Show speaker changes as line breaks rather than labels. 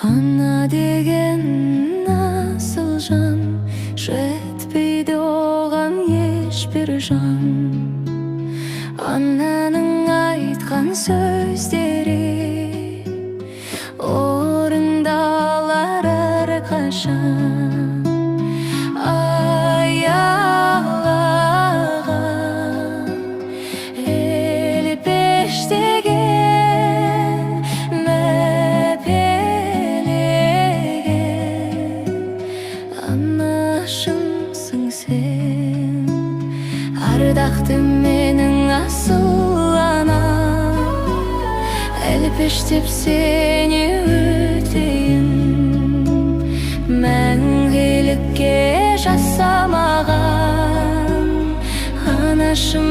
Ана деген асыл жан, жетпейді оған ешбір жан. Ананың айтқан сөздері орындалар әрқашан. Аялаған елі пештеген мәпелеген анашымсың сен, ардақты менің асыл ана. Әлпештеп сені өтейін, мәңгілікке жасамаған анашым